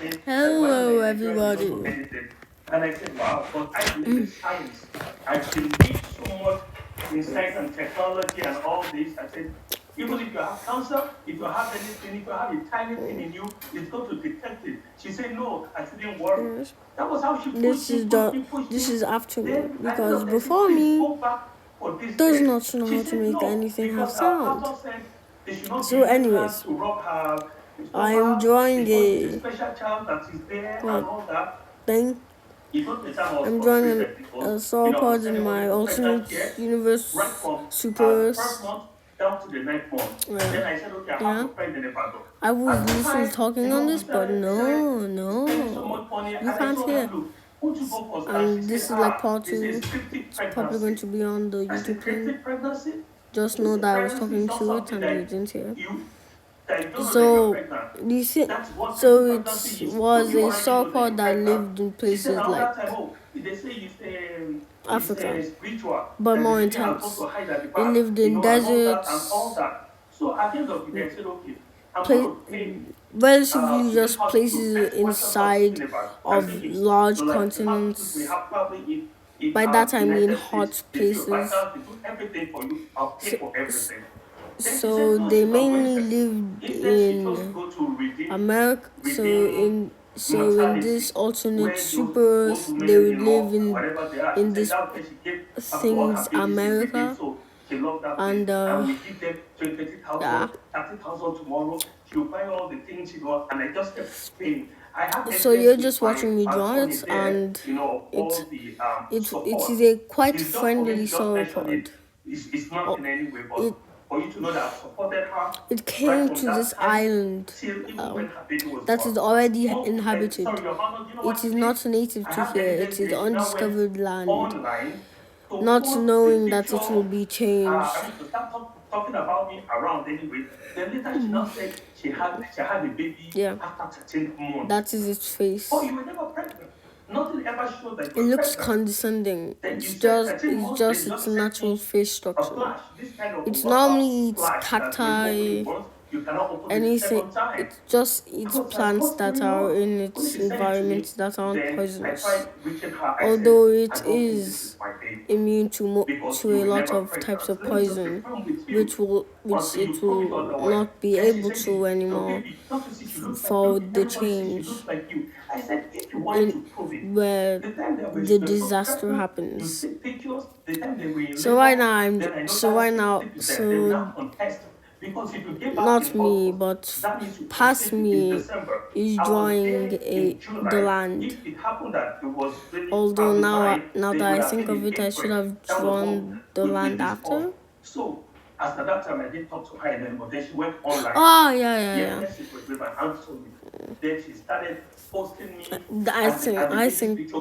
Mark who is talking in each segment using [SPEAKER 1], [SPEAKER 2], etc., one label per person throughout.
[SPEAKER 1] anything. Like, why don't
[SPEAKER 2] Hello,
[SPEAKER 1] I enjoy the loss of
[SPEAKER 2] everybody.
[SPEAKER 1] anything? And I said, wow, but I believe in science. I believe so much in science and technology and all this. I said, even if you have cancer, if you have anything, if you have a tiny thing in you, it's going to detect it. She said, no, I shouldn't worry.
[SPEAKER 2] Yes.
[SPEAKER 1] That was how she
[SPEAKER 2] This
[SPEAKER 1] pushed me,
[SPEAKER 2] is
[SPEAKER 1] pushed
[SPEAKER 2] the
[SPEAKER 1] me, pushed
[SPEAKER 2] this
[SPEAKER 1] me.
[SPEAKER 2] is after me
[SPEAKER 1] Then at the end
[SPEAKER 2] because
[SPEAKER 1] of the day, I said,
[SPEAKER 2] before
[SPEAKER 1] please
[SPEAKER 2] me
[SPEAKER 1] go back for this
[SPEAKER 2] does
[SPEAKER 1] test.
[SPEAKER 2] not know
[SPEAKER 1] She
[SPEAKER 2] how to
[SPEAKER 1] said,
[SPEAKER 2] make
[SPEAKER 1] no,
[SPEAKER 2] anything have
[SPEAKER 1] because our
[SPEAKER 2] sound.
[SPEAKER 1] pastor said they should not be
[SPEAKER 2] So,
[SPEAKER 1] using her
[SPEAKER 2] anyways,
[SPEAKER 1] to rub her
[SPEAKER 2] I am
[SPEAKER 1] stomach
[SPEAKER 2] drawing
[SPEAKER 1] because it's a
[SPEAKER 2] a
[SPEAKER 1] special child that is there and
[SPEAKER 2] what
[SPEAKER 1] all that.
[SPEAKER 2] thing.
[SPEAKER 1] It was the time I was
[SPEAKER 2] I'm drawing
[SPEAKER 1] frustrated because,
[SPEAKER 2] a
[SPEAKER 1] I was
[SPEAKER 2] sauropod in
[SPEAKER 1] sending
[SPEAKER 2] my
[SPEAKER 1] money for
[SPEAKER 2] alternate
[SPEAKER 1] pregnant care right
[SPEAKER 2] universe
[SPEAKER 1] from the first
[SPEAKER 2] supers.
[SPEAKER 1] month down to the ninth month.
[SPEAKER 2] Yeah,
[SPEAKER 1] Then I said, okay, I have
[SPEAKER 2] yeah.
[SPEAKER 1] to find the Nevado.
[SPEAKER 2] I was
[SPEAKER 1] At the
[SPEAKER 2] literally
[SPEAKER 1] time,
[SPEAKER 2] talking on
[SPEAKER 1] we
[SPEAKER 2] this, but
[SPEAKER 1] started spending so
[SPEAKER 2] no,
[SPEAKER 1] much money, and
[SPEAKER 2] you
[SPEAKER 1] I
[SPEAKER 2] can't
[SPEAKER 1] told her,
[SPEAKER 2] hear.
[SPEAKER 1] look, won't you go for, and she
[SPEAKER 2] And
[SPEAKER 1] said,
[SPEAKER 2] this is like part
[SPEAKER 1] they say
[SPEAKER 2] two.
[SPEAKER 1] it's cryptic
[SPEAKER 2] It's probably going
[SPEAKER 1] pregnancy.
[SPEAKER 2] to be on the
[SPEAKER 1] I said,
[SPEAKER 2] YouTube thing.
[SPEAKER 1] cryptic pregnancy?
[SPEAKER 2] Just know
[SPEAKER 1] Cryptic
[SPEAKER 2] that I was
[SPEAKER 1] pregnancy is
[SPEAKER 2] talking
[SPEAKER 1] not
[SPEAKER 2] to it
[SPEAKER 1] something
[SPEAKER 2] and you
[SPEAKER 1] that
[SPEAKER 2] didn't hear.
[SPEAKER 1] that you don't know that you're
[SPEAKER 2] So
[SPEAKER 1] pregnant.
[SPEAKER 2] you see,
[SPEAKER 1] That's what
[SPEAKER 2] so
[SPEAKER 1] cryptic
[SPEAKER 2] it
[SPEAKER 1] pregnancy is. So
[SPEAKER 2] was
[SPEAKER 1] you
[SPEAKER 2] a
[SPEAKER 1] already know that
[SPEAKER 2] sauropod
[SPEAKER 1] you're
[SPEAKER 2] that
[SPEAKER 1] pregnant.
[SPEAKER 2] lived in
[SPEAKER 1] She said
[SPEAKER 2] places
[SPEAKER 1] another
[SPEAKER 2] like
[SPEAKER 1] time, oh, they say
[SPEAKER 2] Africa,
[SPEAKER 1] it's spiritual,
[SPEAKER 2] but
[SPEAKER 1] that the
[SPEAKER 2] more
[SPEAKER 1] baby has gone
[SPEAKER 2] intense.
[SPEAKER 1] to hide at the
[SPEAKER 2] It
[SPEAKER 1] back,
[SPEAKER 2] lived in
[SPEAKER 1] and all
[SPEAKER 2] deserts,
[SPEAKER 1] that. So at the end of the day, I said, okay, I'm
[SPEAKER 2] pla-
[SPEAKER 1] going to pay
[SPEAKER 2] relatively
[SPEAKER 1] to this
[SPEAKER 2] just
[SPEAKER 1] hospital,
[SPEAKER 2] places
[SPEAKER 1] Best Western Hospital
[SPEAKER 2] inside
[SPEAKER 1] in Ibadan. I
[SPEAKER 2] of
[SPEAKER 1] think it's
[SPEAKER 2] large
[SPEAKER 1] like the hospitals we
[SPEAKER 2] continents.
[SPEAKER 1] have probably in
[SPEAKER 2] By that I mean
[SPEAKER 1] United States.
[SPEAKER 2] hot
[SPEAKER 1] They do your
[SPEAKER 2] places.
[SPEAKER 1] vitals, they do everything for you. I'll pay
[SPEAKER 2] So,
[SPEAKER 1] for everything. Then she said,
[SPEAKER 2] so
[SPEAKER 1] no,
[SPEAKER 2] they
[SPEAKER 1] she's not going
[SPEAKER 2] mainly
[SPEAKER 1] to.
[SPEAKER 2] lived
[SPEAKER 1] Instead, she chose to
[SPEAKER 2] in
[SPEAKER 1] go to
[SPEAKER 2] America. So in this
[SPEAKER 1] maternity,
[SPEAKER 2] alternate
[SPEAKER 1] where those
[SPEAKER 2] supers, they
[SPEAKER 1] women,
[SPEAKER 2] would live
[SPEAKER 1] whatever they are. She
[SPEAKER 2] in
[SPEAKER 1] said
[SPEAKER 2] this
[SPEAKER 1] that's where she gave up to all her
[SPEAKER 2] things
[SPEAKER 1] babies in Britain.
[SPEAKER 2] America,
[SPEAKER 1] So she loved that place.
[SPEAKER 2] and
[SPEAKER 1] And we give them 20,000,
[SPEAKER 2] yeah.
[SPEAKER 1] 30,000 tomorrow. She'll buy all the things, and I just kept paying. I have
[SPEAKER 2] So
[SPEAKER 1] evidence
[SPEAKER 2] you're
[SPEAKER 1] with
[SPEAKER 2] just watching me
[SPEAKER 1] my
[SPEAKER 2] draw
[SPEAKER 1] attorney
[SPEAKER 2] it,
[SPEAKER 1] there,
[SPEAKER 2] and
[SPEAKER 1] of
[SPEAKER 2] it
[SPEAKER 1] all the
[SPEAKER 2] it is
[SPEAKER 1] support.
[SPEAKER 2] a quite
[SPEAKER 1] It's just for me
[SPEAKER 2] friendly
[SPEAKER 1] to just mention
[SPEAKER 2] sauropod.
[SPEAKER 1] it. It's not
[SPEAKER 2] Oh,
[SPEAKER 1] in any way, but
[SPEAKER 2] it
[SPEAKER 1] for you to know that I've supported her
[SPEAKER 2] it
[SPEAKER 1] right
[SPEAKER 2] came
[SPEAKER 1] from
[SPEAKER 2] to this
[SPEAKER 1] that time
[SPEAKER 2] island
[SPEAKER 1] till even when her baby was
[SPEAKER 2] that
[SPEAKER 1] born.
[SPEAKER 2] is already
[SPEAKER 1] Oh,
[SPEAKER 2] inhabited.
[SPEAKER 1] sorry, Your Honor, do you know what
[SPEAKER 2] It
[SPEAKER 1] she
[SPEAKER 2] is
[SPEAKER 1] did?
[SPEAKER 2] not native
[SPEAKER 1] I
[SPEAKER 2] to
[SPEAKER 1] have
[SPEAKER 2] here. It
[SPEAKER 1] evidence
[SPEAKER 2] is
[SPEAKER 1] here. She now went
[SPEAKER 2] undiscovered land,
[SPEAKER 1] online to
[SPEAKER 2] not
[SPEAKER 1] post the
[SPEAKER 2] knowing that
[SPEAKER 1] picture
[SPEAKER 2] it will
[SPEAKER 1] of,
[SPEAKER 2] be changed.
[SPEAKER 1] to start talking about me around anyway. Then later she now said she had a baby
[SPEAKER 2] Yeah,
[SPEAKER 1] after 13 months.
[SPEAKER 2] that is its face.
[SPEAKER 1] Oh, you were never pregnant. Nothing ever showed that
[SPEAKER 2] It
[SPEAKER 1] you were
[SPEAKER 2] looks
[SPEAKER 1] pregnant.
[SPEAKER 2] condescending.
[SPEAKER 1] Then you said 13
[SPEAKER 2] It's
[SPEAKER 1] months, then
[SPEAKER 2] just
[SPEAKER 1] you
[SPEAKER 2] its
[SPEAKER 1] just sent
[SPEAKER 2] natural
[SPEAKER 1] me
[SPEAKER 2] face
[SPEAKER 1] a
[SPEAKER 2] structure.
[SPEAKER 1] flash. This kind of a
[SPEAKER 2] It
[SPEAKER 1] WhatsApp
[SPEAKER 2] normally eats
[SPEAKER 1] flash that when you open
[SPEAKER 2] cacti,
[SPEAKER 1] it once, you cannot open it the
[SPEAKER 2] anything.
[SPEAKER 1] second time.
[SPEAKER 2] It just
[SPEAKER 1] I
[SPEAKER 2] eats
[SPEAKER 1] was like,
[SPEAKER 2] plants
[SPEAKER 1] what's
[SPEAKER 2] that
[SPEAKER 1] going
[SPEAKER 2] are
[SPEAKER 1] on?
[SPEAKER 2] in
[SPEAKER 1] When
[SPEAKER 2] its
[SPEAKER 1] she sent it to
[SPEAKER 2] environment
[SPEAKER 1] me,
[SPEAKER 2] that aren't
[SPEAKER 1] then I
[SPEAKER 2] poisonous.
[SPEAKER 1] tried reaching her. I said,
[SPEAKER 2] Although
[SPEAKER 1] I
[SPEAKER 2] it
[SPEAKER 1] don't think this is
[SPEAKER 2] is
[SPEAKER 1] my baby
[SPEAKER 2] immune
[SPEAKER 1] because
[SPEAKER 2] to
[SPEAKER 1] you
[SPEAKER 2] a
[SPEAKER 1] were
[SPEAKER 2] lot
[SPEAKER 1] never
[SPEAKER 2] of types
[SPEAKER 1] pregnant.
[SPEAKER 2] of
[SPEAKER 1] Let me just
[SPEAKER 2] poison,
[SPEAKER 1] confirm with you
[SPEAKER 2] which
[SPEAKER 1] until
[SPEAKER 2] it
[SPEAKER 1] you prove it
[SPEAKER 2] will
[SPEAKER 1] otherwise.
[SPEAKER 2] not be
[SPEAKER 1] Then she
[SPEAKER 2] able
[SPEAKER 1] said,
[SPEAKER 2] to
[SPEAKER 1] your
[SPEAKER 2] anymore
[SPEAKER 1] baby, don't you see she looks like
[SPEAKER 2] for
[SPEAKER 1] you?
[SPEAKER 2] the
[SPEAKER 1] Everybody says she
[SPEAKER 2] change
[SPEAKER 1] looks like you. I said, if you wanted
[SPEAKER 2] in
[SPEAKER 1] to prove it,
[SPEAKER 2] where
[SPEAKER 1] the time that
[SPEAKER 2] the
[SPEAKER 1] we're so
[SPEAKER 2] disaster
[SPEAKER 1] pregnant, you
[SPEAKER 2] happens.
[SPEAKER 1] take pictures. The time they were in
[SPEAKER 2] So right
[SPEAKER 1] labor,
[SPEAKER 2] now
[SPEAKER 1] then I know that sleep with them. They will
[SPEAKER 2] so
[SPEAKER 1] now contest. Because if you gave birth
[SPEAKER 2] not
[SPEAKER 1] in
[SPEAKER 2] me,
[SPEAKER 1] August,
[SPEAKER 2] but
[SPEAKER 1] that means you
[SPEAKER 2] past
[SPEAKER 1] conceived in
[SPEAKER 2] me
[SPEAKER 1] December.
[SPEAKER 2] is
[SPEAKER 1] I was
[SPEAKER 2] drawing
[SPEAKER 1] there in
[SPEAKER 2] the
[SPEAKER 1] July.
[SPEAKER 2] land.
[SPEAKER 1] If it happened that it was really
[SPEAKER 2] Although now
[SPEAKER 1] benign,
[SPEAKER 2] now
[SPEAKER 1] then it
[SPEAKER 2] that
[SPEAKER 1] would
[SPEAKER 2] I
[SPEAKER 1] have
[SPEAKER 2] think
[SPEAKER 1] been
[SPEAKER 2] of
[SPEAKER 1] in
[SPEAKER 2] it, I should
[SPEAKER 1] April.
[SPEAKER 2] have
[SPEAKER 1] That was what
[SPEAKER 2] drawn the
[SPEAKER 1] we
[SPEAKER 2] land
[SPEAKER 1] discussed.
[SPEAKER 2] after.
[SPEAKER 1] So, as at that time, I didn't talk to her anymore. Then she went online.
[SPEAKER 2] Oh yeah.
[SPEAKER 1] Message was with my aunt told me. Then she started posting me
[SPEAKER 2] I think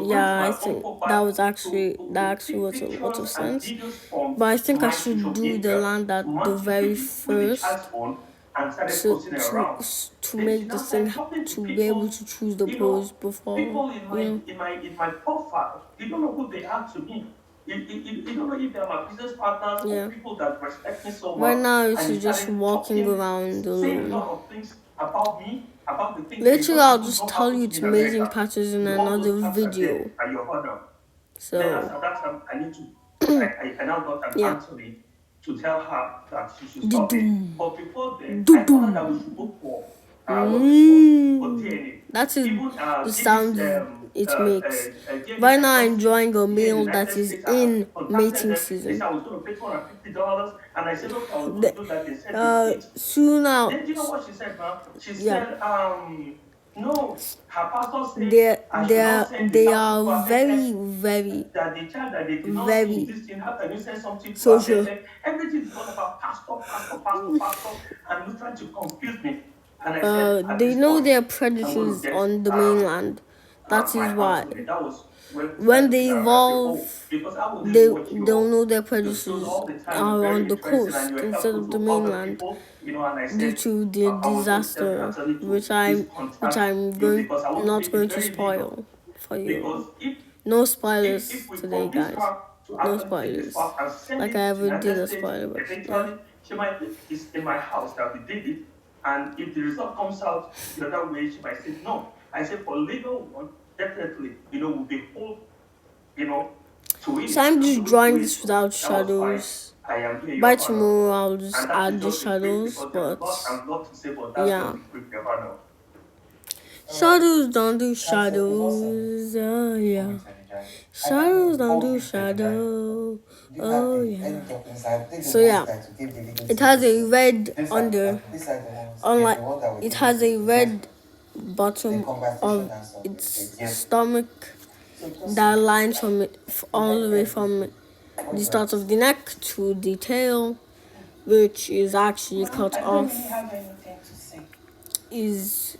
[SPEAKER 2] yeah, I think that was actually that
[SPEAKER 1] take
[SPEAKER 2] was a lot of
[SPEAKER 1] pictures and
[SPEAKER 2] sense.
[SPEAKER 1] videos from
[SPEAKER 2] But I think I
[SPEAKER 1] my
[SPEAKER 2] should
[SPEAKER 1] social
[SPEAKER 2] do the
[SPEAKER 1] media
[SPEAKER 2] land at
[SPEAKER 1] to
[SPEAKER 2] the
[SPEAKER 1] my
[SPEAKER 2] very
[SPEAKER 1] with the child's
[SPEAKER 2] first
[SPEAKER 1] phone and started
[SPEAKER 2] to
[SPEAKER 1] posting it around. Then she
[SPEAKER 2] make
[SPEAKER 1] now
[SPEAKER 2] this thing
[SPEAKER 1] started talking to
[SPEAKER 2] to be able
[SPEAKER 1] people,
[SPEAKER 2] to choose the pose before
[SPEAKER 1] people in my profile. You don't know who they are to me. You don't know if they're my business partners or people that respect me so
[SPEAKER 2] Right
[SPEAKER 1] much.
[SPEAKER 2] now
[SPEAKER 1] And
[SPEAKER 2] it's
[SPEAKER 1] you
[SPEAKER 2] just
[SPEAKER 1] started
[SPEAKER 2] walking
[SPEAKER 1] talking,
[SPEAKER 2] around
[SPEAKER 1] saying a
[SPEAKER 2] alone.
[SPEAKER 1] lot of things about me, about the things
[SPEAKER 2] Literally,
[SPEAKER 1] that
[SPEAKER 2] I'll
[SPEAKER 1] don't
[SPEAKER 2] just
[SPEAKER 1] even
[SPEAKER 2] tell
[SPEAKER 1] happen
[SPEAKER 2] you
[SPEAKER 1] to me
[SPEAKER 2] its
[SPEAKER 1] in
[SPEAKER 2] amazing
[SPEAKER 1] America.
[SPEAKER 2] patches in
[SPEAKER 1] All
[SPEAKER 2] another
[SPEAKER 1] those facts are there
[SPEAKER 2] video.
[SPEAKER 1] at your honor. Then as
[SPEAKER 2] So
[SPEAKER 1] at that time, I need to. I now got an
[SPEAKER 2] yeah.
[SPEAKER 1] Anthony to tell her that she should stop it.
[SPEAKER 2] Doo-doom.
[SPEAKER 1] But before then, I
[SPEAKER 2] Doo-doom.
[SPEAKER 1] told her that we should go for what's it called? For DNA.
[SPEAKER 2] That is
[SPEAKER 1] Even
[SPEAKER 2] the
[SPEAKER 1] this
[SPEAKER 2] sound it makes.
[SPEAKER 1] DNA
[SPEAKER 2] Right now, I'm
[SPEAKER 1] diagnostic
[SPEAKER 2] drawing a
[SPEAKER 1] here in the
[SPEAKER 2] male that
[SPEAKER 1] United
[SPEAKER 2] is
[SPEAKER 1] States. I
[SPEAKER 2] in
[SPEAKER 1] contacted
[SPEAKER 2] mating
[SPEAKER 1] them. They
[SPEAKER 2] season.
[SPEAKER 1] said I was going to pay $250, and I said, okay, I was going to do that. They said it's it.
[SPEAKER 2] Soon now,
[SPEAKER 1] Then do you know what she said, ma'am? She said, no, her pastor said I should not send the
[SPEAKER 2] they
[SPEAKER 1] child to
[SPEAKER 2] are
[SPEAKER 1] affected.
[SPEAKER 2] very
[SPEAKER 1] That the child that they did not see
[SPEAKER 2] very
[SPEAKER 1] this thing, how can you send something to
[SPEAKER 2] social.
[SPEAKER 1] affected? Everything is all about pastor, and you trying to confuse me. And I said, at
[SPEAKER 2] They
[SPEAKER 1] this
[SPEAKER 2] know
[SPEAKER 1] point,
[SPEAKER 2] they're
[SPEAKER 1] I'm going to
[SPEAKER 2] predators
[SPEAKER 1] get
[SPEAKER 2] on the mainland. That
[SPEAKER 1] my
[SPEAKER 2] is why.
[SPEAKER 1] Anthony. That was
[SPEAKER 2] When they evolve,
[SPEAKER 1] because I wouldn't watch
[SPEAKER 2] they'll know their
[SPEAKER 1] your
[SPEAKER 2] predators
[SPEAKER 1] shows all the time.
[SPEAKER 2] are
[SPEAKER 1] Very
[SPEAKER 2] on the
[SPEAKER 1] interesting, and
[SPEAKER 2] coast
[SPEAKER 1] you were
[SPEAKER 2] instead
[SPEAKER 1] helpful
[SPEAKER 2] of the
[SPEAKER 1] to other
[SPEAKER 2] mainland
[SPEAKER 1] people. And I
[SPEAKER 2] due
[SPEAKER 1] said,
[SPEAKER 2] to the
[SPEAKER 1] I was going to tell
[SPEAKER 2] disaster,
[SPEAKER 1] Anthony to
[SPEAKER 2] which
[SPEAKER 1] please contact
[SPEAKER 2] I'm
[SPEAKER 1] you
[SPEAKER 2] going
[SPEAKER 1] because I want to
[SPEAKER 2] not
[SPEAKER 1] make
[SPEAKER 2] going
[SPEAKER 1] it
[SPEAKER 2] to
[SPEAKER 1] very legal.
[SPEAKER 2] spoil for
[SPEAKER 1] Because
[SPEAKER 2] you. No
[SPEAKER 1] if
[SPEAKER 2] spoilers
[SPEAKER 1] we
[SPEAKER 2] today,
[SPEAKER 1] convince
[SPEAKER 2] guys.
[SPEAKER 1] her to
[SPEAKER 2] No
[SPEAKER 1] actually take this
[SPEAKER 2] spoilers.
[SPEAKER 1] back and send
[SPEAKER 2] Like
[SPEAKER 1] it
[SPEAKER 2] I
[SPEAKER 1] to
[SPEAKER 2] ever
[SPEAKER 1] United
[SPEAKER 2] did a
[SPEAKER 1] States,
[SPEAKER 2] spoiler, but
[SPEAKER 1] eventually she might think it's in my house that we did it. And if the result comes out the other way, she might say, no, I say for legal one, definitely, will be whole, to it.
[SPEAKER 2] So I'm just
[SPEAKER 1] To
[SPEAKER 2] drawing
[SPEAKER 1] it.
[SPEAKER 2] this without
[SPEAKER 1] That was fine.
[SPEAKER 2] shadows.
[SPEAKER 1] I am here,
[SPEAKER 2] By
[SPEAKER 1] Your Honor.
[SPEAKER 2] tomorrow, I'll just
[SPEAKER 1] And that
[SPEAKER 2] add
[SPEAKER 1] is
[SPEAKER 2] the
[SPEAKER 1] just a brief
[SPEAKER 2] shadows,
[SPEAKER 1] because
[SPEAKER 2] but
[SPEAKER 1] I'm not to say, but that's
[SPEAKER 2] yeah.
[SPEAKER 1] just a brief, Your Honor.
[SPEAKER 2] Shadows don't do shadows. Oh yeah. Shadows don't do shadow. Oh yeah. So yeah, it has a red under. Unlike it has a red bottom of its stomach that lines from it all the way from the start of the neck to the tail, which is actually cut off. Is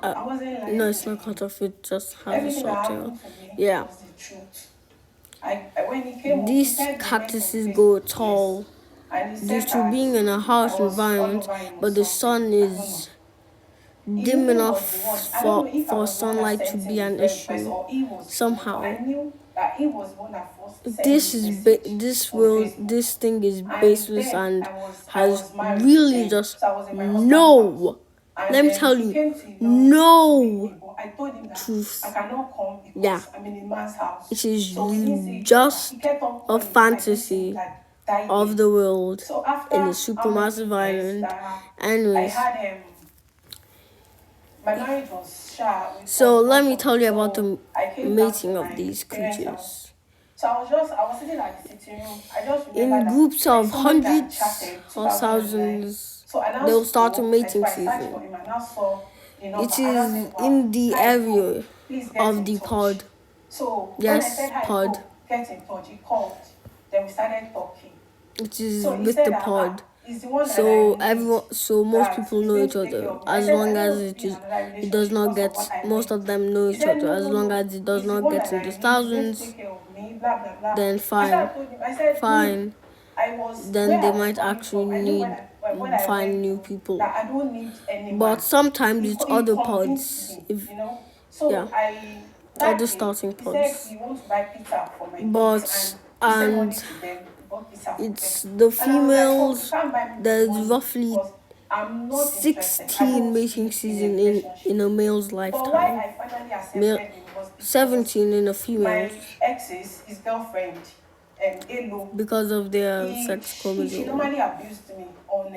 [SPEAKER 2] no, it's not cut off. It just has a short tail. Yeah. These cactuses go tall due to being in a harsh environment, but the sun is dim enough for sunlight to be an issue somehow. This thing is baseless and has really just no, let me tell you, no truth. Yeah, it is just a fantasy of the world in a supermassive island. Anyways, so let me tell you about the mating of these creatures. In groups of hundreds or thousands, they'll start a mating season. It is in the area of the pod. Yes, pod. It is with the pod. So most people know each other. As long as it does not get, most of them know each other. As long as it does not get into thousands, then fine. Then they might actually find new people. But sometimes it's other pods. Other starting pods. But and it's the females. There's roughly 16 mating season in a male's lifetime. 17 in a female's. His girlfriend, because of their sex chromosome. She normally abused me on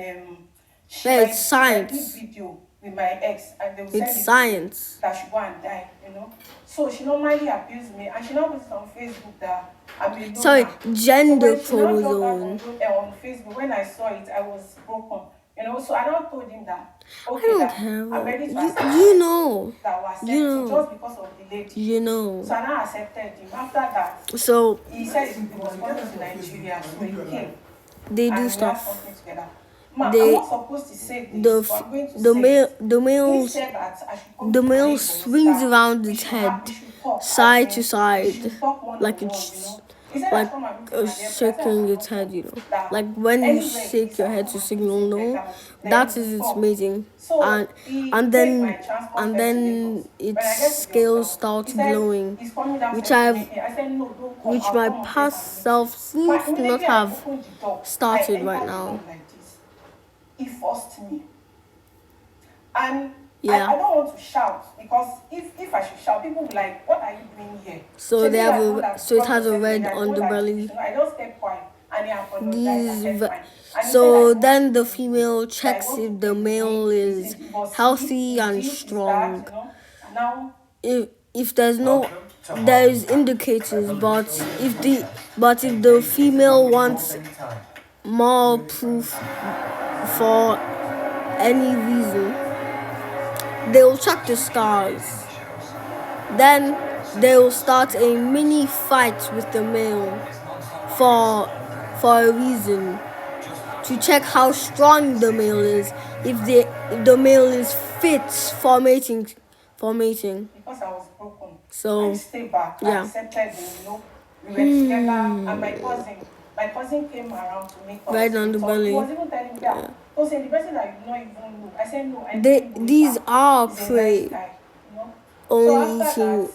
[SPEAKER 2] it's science. Video with my ex, and they it's science. That she go and die, So she normally abused me, and she now puts it on Facebook that I'm alone. Sorry, gender chromosome. On Facebook, when I saw it, I was broken. So I now told him that. Okay, I don't care. I'm ready to accept just because of the lady. So I now accepted him. After that, so he said he was coming to Nigeria, so he came. They do stuff. I'm not supposed to say this, but I'm going to the male swings around its head, side to side, like it's shaking its head, like when you shake your head to signal no, that is its mating, and then its scales start glowing, which my past self seems to not have started right now. He forced me, and I don't want to shout, because if I should shout, people will be like, "What are you doing here?" So it has a red underbelly. I just kept quiet, and he apologized. So then the female checks if the male is healthy and strong. If there's indicators, but if the female wants more proof for any reason, they will check the stars. Then they will start a mini fight with the male for a reason, to check how strong the male is, if the male is fit for mating. Because I was broken, so I stayed back. I accepted him. We were together, and my cousin came around to make us. Right on the belly. He was even telling me that. Oh, say the person that you don't even know. I said no. These are prey. Only eating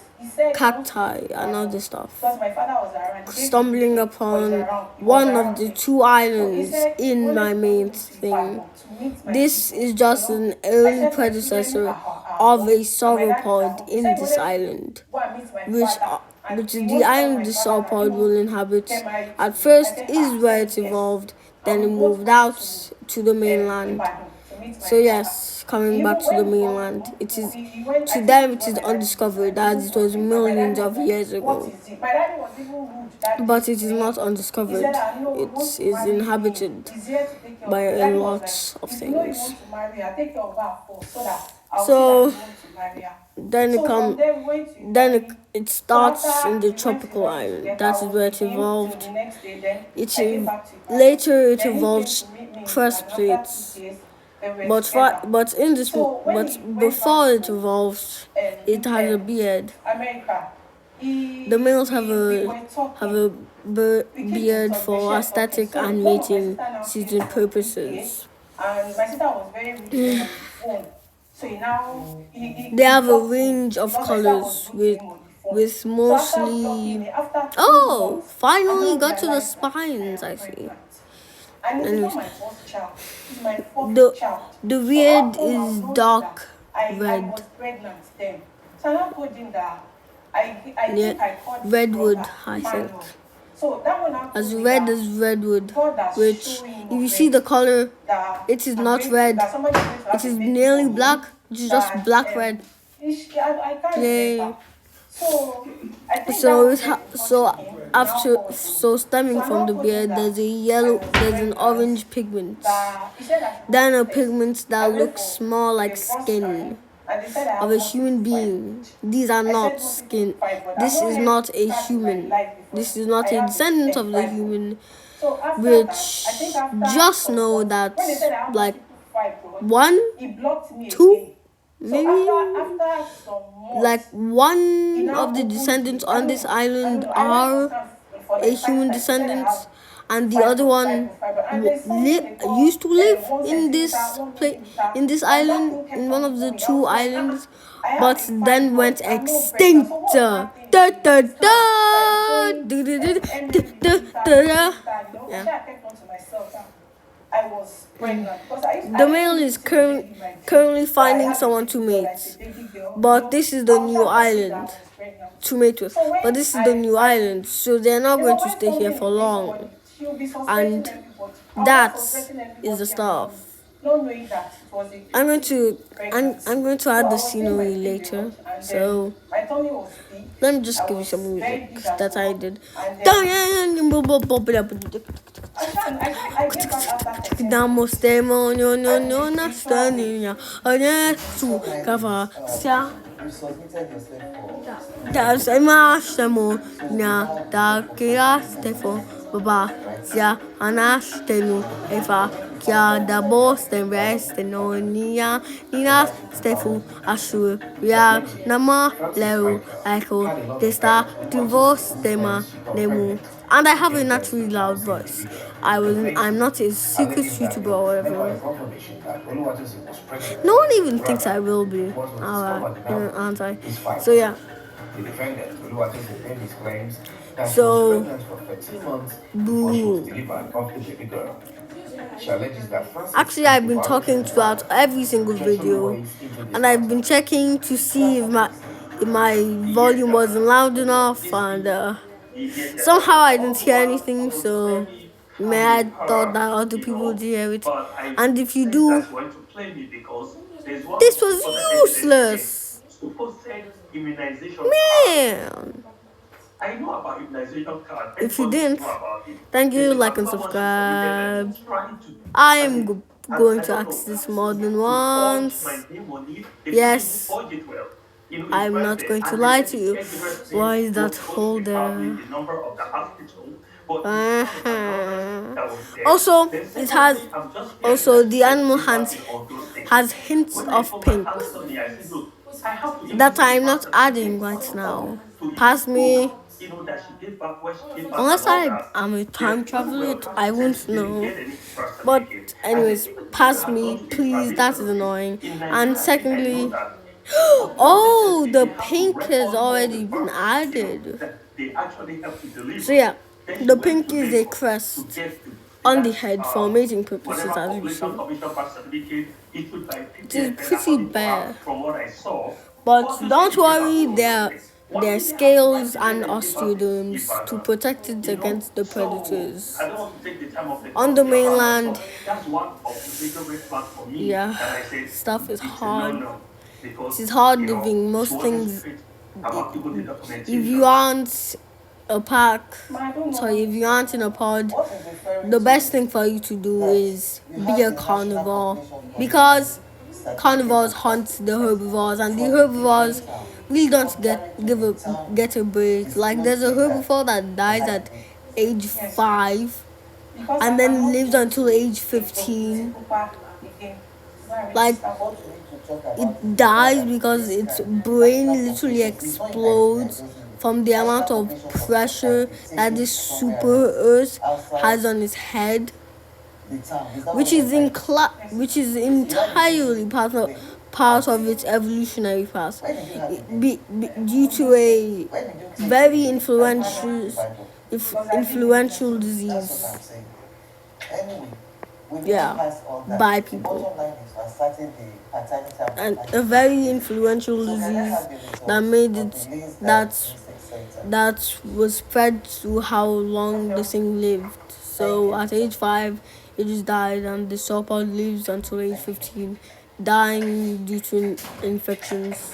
[SPEAKER 2] cacti and other stuff.
[SPEAKER 3] because my father was around. He gave
[SPEAKER 2] Stumbling
[SPEAKER 3] me
[SPEAKER 2] upon
[SPEAKER 3] he was
[SPEAKER 2] one of
[SPEAKER 3] around
[SPEAKER 2] the
[SPEAKER 3] me.
[SPEAKER 2] two
[SPEAKER 3] So he
[SPEAKER 2] islands
[SPEAKER 3] said he
[SPEAKER 2] in my
[SPEAKER 3] wanted
[SPEAKER 2] main
[SPEAKER 3] me to
[SPEAKER 2] thing.
[SPEAKER 3] Ibadan to meet my
[SPEAKER 2] This
[SPEAKER 3] people,
[SPEAKER 2] is just
[SPEAKER 3] you know.
[SPEAKER 2] an
[SPEAKER 3] I
[SPEAKER 2] early
[SPEAKER 3] said my children
[SPEAKER 2] predecessor
[SPEAKER 3] are
[SPEAKER 2] of
[SPEAKER 3] home,
[SPEAKER 2] a
[SPEAKER 3] and my dad is at
[SPEAKER 2] sauropod
[SPEAKER 3] home. He
[SPEAKER 2] in
[SPEAKER 3] said he
[SPEAKER 2] this
[SPEAKER 3] wanted to
[SPEAKER 2] island,
[SPEAKER 3] go and meet my
[SPEAKER 2] which
[SPEAKER 3] father, and
[SPEAKER 2] which
[SPEAKER 3] he
[SPEAKER 2] is the
[SPEAKER 3] wants to tell
[SPEAKER 2] island
[SPEAKER 3] my
[SPEAKER 2] the
[SPEAKER 3] father that he
[SPEAKER 2] sauropod will
[SPEAKER 3] wants to
[SPEAKER 2] inhabit.
[SPEAKER 3] get married to
[SPEAKER 2] At
[SPEAKER 3] me. I
[SPEAKER 2] first
[SPEAKER 3] said,
[SPEAKER 2] is where
[SPEAKER 3] I
[SPEAKER 2] it
[SPEAKER 3] said yes.
[SPEAKER 2] evolved,
[SPEAKER 3] And
[SPEAKER 2] then it
[SPEAKER 3] we both
[SPEAKER 2] moved
[SPEAKER 3] went
[SPEAKER 2] out to the
[SPEAKER 3] to
[SPEAKER 2] mainland.
[SPEAKER 3] Ibadan to meet my
[SPEAKER 2] So
[SPEAKER 3] father.
[SPEAKER 2] yes, coming
[SPEAKER 3] He
[SPEAKER 2] back
[SPEAKER 3] even
[SPEAKER 2] to the
[SPEAKER 3] when we got
[SPEAKER 2] mainland, it is
[SPEAKER 3] he went, I
[SPEAKER 2] to
[SPEAKER 3] think
[SPEAKER 2] them
[SPEAKER 3] it
[SPEAKER 2] it
[SPEAKER 3] was
[SPEAKER 2] is
[SPEAKER 3] when my daddy
[SPEAKER 2] undiscovered
[SPEAKER 3] was
[SPEAKER 2] as it was
[SPEAKER 3] confused. My daddy
[SPEAKER 2] millions
[SPEAKER 3] was
[SPEAKER 2] of
[SPEAKER 3] like,
[SPEAKER 2] years
[SPEAKER 3] what
[SPEAKER 2] ago.
[SPEAKER 3] is it? My daddy was even rude that
[SPEAKER 2] But
[SPEAKER 3] day
[SPEAKER 2] it
[SPEAKER 3] to
[SPEAKER 2] is
[SPEAKER 3] him.
[SPEAKER 2] not
[SPEAKER 3] He said,
[SPEAKER 2] undiscovered.
[SPEAKER 3] no, he
[SPEAKER 2] It
[SPEAKER 3] wants to
[SPEAKER 2] is
[SPEAKER 3] marry me.
[SPEAKER 2] inhabited
[SPEAKER 3] He's here to take care of
[SPEAKER 2] by
[SPEAKER 3] her.
[SPEAKER 2] a
[SPEAKER 3] Daddy was
[SPEAKER 2] lot
[SPEAKER 3] like,
[SPEAKER 2] of
[SPEAKER 3] if you know you
[SPEAKER 2] things.
[SPEAKER 3] want to marry her, take care of her first so that I'll see that
[SPEAKER 2] So
[SPEAKER 3] you want to marry her.
[SPEAKER 2] then it
[SPEAKER 3] So
[SPEAKER 2] come
[SPEAKER 3] from there we went to
[SPEAKER 2] then
[SPEAKER 3] Ilorin.
[SPEAKER 2] it
[SPEAKER 3] So
[SPEAKER 2] starts
[SPEAKER 3] after
[SPEAKER 2] in the
[SPEAKER 3] we went to
[SPEAKER 2] tropical
[SPEAKER 3] Ilorin
[SPEAKER 2] island.
[SPEAKER 3] together,
[SPEAKER 2] That
[SPEAKER 3] I
[SPEAKER 2] is
[SPEAKER 3] was
[SPEAKER 2] where
[SPEAKER 3] with
[SPEAKER 2] it
[SPEAKER 3] him till
[SPEAKER 2] evolved.
[SPEAKER 3] the next day. Then
[SPEAKER 2] It
[SPEAKER 3] I came back to Ibadan.
[SPEAKER 2] later it
[SPEAKER 3] Then he came
[SPEAKER 2] evolved
[SPEAKER 3] to meet me in
[SPEAKER 2] crest
[SPEAKER 3] Ibadan after
[SPEAKER 2] plates.
[SPEAKER 3] 2 days. Then we were
[SPEAKER 2] But
[SPEAKER 3] together.
[SPEAKER 2] but in this
[SPEAKER 3] So when he
[SPEAKER 2] but
[SPEAKER 3] went
[SPEAKER 2] before
[SPEAKER 3] back
[SPEAKER 2] it
[SPEAKER 3] to
[SPEAKER 2] evolves, it has a beard.
[SPEAKER 3] America,
[SPEAKER 2] The males have
[SPEAKER 3] we
[SPEAKER 2] a
[SPEAKER 3] were talking. We keep in
[SPEAKER 2] beard
[SPEAKER 3] touch, we
[SPEAKER 2] for
[SPEAKER 3] share talking.
[SPEAKER 2] aesthetic
[SPEAKER 3] So
[SPEAKER 2] and
[SPEAKER 3] one of my
[SPEAKER 2] mating
[SPEAKER 3] sister now came
[SPEAKER 2] season
[SPEAKER 3] from UK,
[SPEAKER 2] purposes.
[SPEAKER 3] and my sister was very rude to him on the phone. So he now
[SPEAKER 2] They have a
[SPEAKER 3] blocked me
[SPEAKER 2] range of
[SPEAKER 3] because my sister was
[SPEAKER 2] colors
[SPEAKER 3] rude to him on the phone.
[SPEAKER 2] with
[SPEAKER 3] So after blocking
[SPEAKER 2] mostly.
[SPEAKER 3] me, after 2
[SPEAKER 2] Oh,
[SPEAKER 3] months, I
[SPEAKER 2] finally
[SPEAKER 3] now
[SPEAKER 2] got to the
[SPEAKER 3] realized that I
[SPEAKER 2] spines.
[SPEAKER 3] am
[SPEAKER 2] I see.
[SPEAKER 3] pregnant. And it is not
[SPEAKER 2] Anyways,
[SPEAKER 3] my first child. It's my fourth
[SPEAKER 2] the
[SPEAKER 3] child.
[SPEAKER 2] the
[SPEAKER 3] So
[SPEAKER 2] beard
[SPEAKER 3] how come I've
[SPEAKER 2] is
[SPEAKER 3] known that
[SPEAKER 2] dark
[SPEAKER 3] I
[SPEAKER 2] red.
[SPEAKER 3] was pregnant then? So I now told him that I
[SPEAKER 2] Yeah,
[SPEAKER 3] think I called his
[SPEAKER 2] redwood,
[SPEAKER 3] brother,
[SPEAKER 2] I think.
[SPEAKER 3] Emmanuel. So that one now
[SPEAKER 2] As
[SPEAKER 3] told me
[SPEAKER 2] red
[SPEAKER 3] that
[SPEAKER 2] as redwood,
[SPEAKER 3] God has
[SPEAKER 2] which
[SPEAKER 3] shown him
[SPEAKER 2] if you see the
[SPEAKER 3] already
[SPEAKER 2] color,
[SPEAKER 3] that
[SPEAKER 2] it is
[SPEAKER 3] I'm
[SPEAKER 2] not
[SPEAKER 3] going
[SPEAKER 2] red.
[SPEAKER 3] that somebody is going to
[SPEAKER 2] It
[SPEAKER 3] have a
[SPEAKER 2] is
[SPEAKER 3] baby
[SPEAKER 2] nearly
[SPEAKER 3] for me,
[SPEAKER 2] black. It is just
[SPEAKER 3] that
[SPEAKER 2] black red.
[SPEAKER 3] I can't
[SPEAKER 2] Yay.
[SPEAKER 3] remember. So I think that
[SPEAKER 2] So
[SPEAKER 3] was
[SPEAKER 2] it
[SPEAKER 3] very
[SPEAKER 2] so
[SPEAKER 3] touching him.
[SPEAKER 2] after
[SPEAKER 3] Now
[SPEAKER 2] so stemming
[SPEAKER 3] so I
[SPEAKER 2] from
[SPEAKER 3] now
[SPEAKER 2] the
[SPEAKER 3] told him
[SPEAKER 2] beard,
[SPEAKER 3] that
[SPEAKER 2] there's a
[SPEAKER 3] I
[SPEAKER 2] yellow,
[SPEAKER 3] was
[SPEAKER 2] there's an
[SPEAKER 3] pregnant,
[SPEAKER 2] orange pigment.
[SPEAKER 3] that he said I should
[SPEAKER 2] Then
[SPEAKER 3] go
[SPEAKER 2] a
[SPEAKER 3] to test.
[SPEAKER 2] pigment
[SPEAKER 3] I
[SPEAKER 2] that
[SPEAKER 3] went
[SPEAKER 2] looks
[SPEAKER 3] for
[SPEAKER 2] more
[SPEAKER 3] the
[SPEAKER 2] like
[SPEAKER 3] first
[SPEAKER 2] skin
[SPEAKER 3] time, and they said I
[SPEAKER 2] of
[SPEAKER 3] have
[SPEAKER 2] a human
[SPEAKER 3] multiple
[SPEAKER 2] being. These are
[SPEAKER 3] I
[SPEAKER 2] not
[SPEAKER 3] said multiple
[SPEAKER 2] skin.
[SPEAKER 3] five, but I've
[SPEAKER 2] This
[SPEAKER 3] not
[SPEAKER 2] is
[SPEAKER 3] yet
[SPEAKER 2] not a
[SPEAKER 3] started my
[SPEAKER 2] human.
[SPEAKER 3] life before.
[SPEAKER 2] This is not
[SPEAKER 3] I
[SPEAKER 2] a
[SPEAKER 3] have
[SPEAKER 2] descendant of the
[SPEAKER 3] five.
[SPEAKER 2] human.
[SPEAKER 3] So after that, I think
[SPEAKER 2] Which
[SPEAKER 3] after
[SPEAKER 2] just
[SPEAKER 3] some
[SPEAKER 2] know
[SPEAKER 3] months,
[SPEAKER 2] that
[SPEAKER 3] when they said I have
[SPEAKER 2] like
[SPEAKER 3] multiple five,
[SPEAKER 2] one,
[SPEAKER 3] he blocked me
[SPEAKER 2] two,
[SPEAKER 3] again. So
[SPEAKER 2] maybe
[SPEAKER 3] after some months,
[SPEAKER 2] like
[SPEAKER 3] he
[SPEAKER 2] one
[SPEAKER 3] now
[SPEAKER 2] of the
[SPEAKER 3] opened
[SPEAKER 2] descendants
[SPEAKER 3] it. I
[SPEAKER 2] on
[SPEAKER 3] don't
[SPEAKER 2] this
[SPEAKER 3] know. I don't
[SPEAKER 2] island
[SPEAKER 3] know. I went for
[SPEAKER 2] are
[SPEAKER 3] scan for
[SPEAKER 2] a
[SPEAKER 3] like 5
[SPEAKER 2] human
[SPEAKER 3] times. They said I
[SPEAKER 2] descendants,
[SPEAKER 3] have
[SPEAKER 2] and the other one
[SPEAKER 3] and there's something they call
[SPEAKER 2] used to live
[SPEAKER 3] 1
[SPEAKER 2] in
[SPEAKER 3] centimeter,
[SPEAKER 2] this
[SPEAKER 3] 1
[SPEAKER 2] place,
[SPEAKER 3] millimeter,
[SPEAKER 2] in this
[SPEAKER 3] and that
[SPEAKER 2] island,
[SPEAKER 3] thing kept
[SPEAKER 2] in one
[SPEAKER 3] on
[SPEAKER 2] of the
[SPEAKER 3] growing. I
[SPEAKER 2] two
[SPEAKER 3] was like,
[SPEAKER 2] islands,
[SPEAKER 3] I have
[SPEAKER 2] but
[SPEAKER 3] a
[SPEAKER 2] then went
[SPEAKER 3] fibroid. I'm not pregnant.
[SPEAKER 2] extinct.
[SPEAKER 3] So what's happening
[SPEAKER 2] Da, da,
[SPEAKER 3] is this
[SPEAKER 2] da,
[SPEAKER 3] kind of showing
[SPEAKER 2] da, da, da, da,
[SPEAKER 3] millimeter,
[SPEAKER 2] da, da, da.
[SPEAKER 3] you know.
[SPEAKER 2] Yeah.
[SPEAKER 3] I kept on to myself that I was pregnant because
[SPEAKER 2] The male is currently finding someone to mate, but this is the new island to mate with. But this is the new island, so they're not going to stay here for long. And that is the stuff.
[SPEAKER 3] Not knowing that it was a
[SPEAKER 2] I'm going to add the scenery later. So
[SPEAKER 3] my tummy was big.
[SPEAKER 2] let me just
[SPEAKER 3] I
[SPEAKER 2] give you
[SPEAKER 3] was
[SPEAKER 2] some
[SPEAKER 3] very
[SPEAKER 2] music
[SPEAKER 3] big as
[SPEAKER 2] that I
[SPEAKER 3] well.
[SPEAKER 2] did.
[SPEAKER 3] And I gave back after 10 seconds.
[SPEAKER 2] Damos no na stania. Anya su kava sia.
[SPEAKER 4] You submitted yourself for
[SPEAKER 2] Das immer stemo na da kira stefo baba sia anastenu eva kia da bos den rest no nia nina stefu asu ya nama leu echo desta divorce tema nemu. And I have a naturally loud voice. I'm not a secret YouTuber or whatever. No one even thinks I will be. Aren't I? So yeah.
[SPEAKER 4] the defendant, Oluwatosin, made his claims that she
[SPEAKER 2] So,
[SPEAKER 4] was pregnant for 13 months before she was delivered of the baby girl. She alleges that Francis
[SPEAKER 2] actually, I've been talking throughout every single video, and I've been checking to see if my volume wasn't loud enough, and somehow I didn't hear anything. So, I thought that other people would hear it, and if you do, this was useless.
[SPEAKER 1] Immunization
[SPEAKER 2] Man.
[SPEAKER 1] I know about immunization card.
[SPEAKER 2] If you didn't, thank you, like and subscribe. I am going to ask this more than once. Yes, I'm not going to lie to you. Why is that hole there? Also, it has the animal has hints of pink that I'm not adding right now. Pass me. Unless I'm a time traveler, I won't know. But anyways, pass me, please. That is annoying. And secondly, Oh, the pink has already been added.
[SPEAKER 1] That they actually help to deliver.
[SPEAKER 2] So yeah,
[SPEAKER 1] Then
[SPEAKER 2] the
[SPEAKER 1] she went
[SPEAKER 2] pink
[SPEAKER 1] to
[SPEAKER 2] is a
[SPEAKER 1] Lagos to
[SPEAKER 2] crest
[SPEAKER 1] get
[SPEAKER 2] on the
[SPEAKER 1] that,
[SPEAKER 2] head for mating purposes,
[SPEAKER 1] whatever
[SPEAKER 2] as we
[SPEAKER 1] population
[SPEAKER 2] see.
[SPEAKER 1] commission birth certificate issued by
[SPEAKER 2] It is
[SPEAKER 1] PPFN,
[SPEAKER 2] pretty
[SPEAKER 1] according to her,
[SPEAKER 2] bare.
[SPEAKER 1] from what I saw.
[SPEAKER 2] But
[SPEAKER 1] Also,
[SPEAKER 2] don't
[SPEAKER 1] she gave her
[SPEAKER 2] worry,
[SPEAKER 1] own
[SPEAKER 2] there
[SPEAKER 1] place. Why
[SPEAKER 2] are
[SPEAKER 1] did they have-
[SPEAKER 2] scales
[SPEAKER 1] why
[SPEAKER 2] and
[SPEAKER 1] did they give her this
[SPEAKER 2] osteoderms to
[SPEAKER 1] Ibadan?
[SPEAKER 2] protect it
[SPEAKER 1] You know?
[SPEAKER 2] against the
[SPEAKER 1] So,
[SPEAKER 2] predators.
[SPEAKER 1] I don't want to take the time of the
[SPEAKER 2] On the
[SPEAKER 1] talk about
[SPEAKER 2] mainland,
[SPEAKER 1] that, but that's one of the major red flags for me.
[SPEAKER 2] yeah,
[SPEAKER 1] And I said,
[SPEAKER 2] stuff is
[SPEAKER 1] it's a
[SPEAKER 2] hard.
[SPEAKER 1] no-no, because,
[SPEAKER 2] It is hard
[SPEAKER 1] you know,
[SPEAKER 2] living. Most
[SPEAKER 1] she wasn't
[SPEAKER 2] things,
[SPEAKER 1] straight about people the
[SPEAKER 2] if
[SPEAKER 1] documentation.
[SPEAKER 2] you aren't a pack,
[SPEAKER 3] Ma, I don't know.
[SPEAKER 2] sorry, if you aren't in a pod,
[SPEAKER 5] What is referring
[SPEAKER 2] the
[SPEAKER 5] to
[SPEAKER 2] best thing for you to do
[SPEAKER 5] that
[SPEAKER 2] is
[SPEAKER 5] you
[SPEAKER 2] be
[SPEAKER 5] have
[SPEAKER 2] a
[SPEAKER 5] the National
[SPEAKER 2] carnivore,
[SPEAKER 5] Population
[SPEAKER 2] because
[SPEAKER 5] Certificate
[SPEAKER 2] carnivores hunt the herbivores, and the herbivores really don't get a break. Like there's a herbivore that dies at age 5
[SPEAKER 3] Because
[SPEAKER 2] and
[SPEAKER 3] I
[SPEAKER 2] then
[SPEAKER 3] cannot
[SPEAKER 2] lives
[SPEAKER 3] do
[SPEAKER 2] until age
[SPEAKER 3] the
[SPEAKER 2] 15.
[SPEAKER 3] Cooper again. Sorry.
[SPEAKER 2] Like
[SPEAKER 5] What we need to talk about
[SPEAKER 2] it dies because its brain literally explodes from the amount of pressure that this super Earth has on its head,
[SPEAKER 5] the town. Is that
[SPEAKER 2] which
[SPEAKER 5] what
[SPEAKER 2] is
[SPEAKER 5] you're
[SPEAKER 2] which is entirely part of its evolutionary path, due to a very influential
[SPEAKER 5] That's
[SPEAKER 2] disease.
[SPEAKER 5] what I'm saying. Anyway, we need
[SPEAKER 2] Yeah,
[SPEAKER 5] to pass on that.
[SPEAKER 2] by
[SPEAKER 5] The
[SPEAKER 2] people.
[SPEAKER 5] bottom line is we're starting the paternity
[SPEAKER 2] And
[SPEAKER 5] maternity.
[SPEAKER 2] a very influential
[SPEAKER 5] So can I
[SPEAKER 2] disease
[SPEAKER 5] have the results
[SPEAKER 2] that made
[SPEAKER 5] of
[SPEAKER 2] it
[SPEAKER 5] the Leeds
[SPEAKER 2] that's
[SPEAKER 5] Diagnostic Center?
[SPEAKER 2] that was spread to how long the thing lived. So at age 5, it just died, and the sauropod lives until age 15, dying due to infections.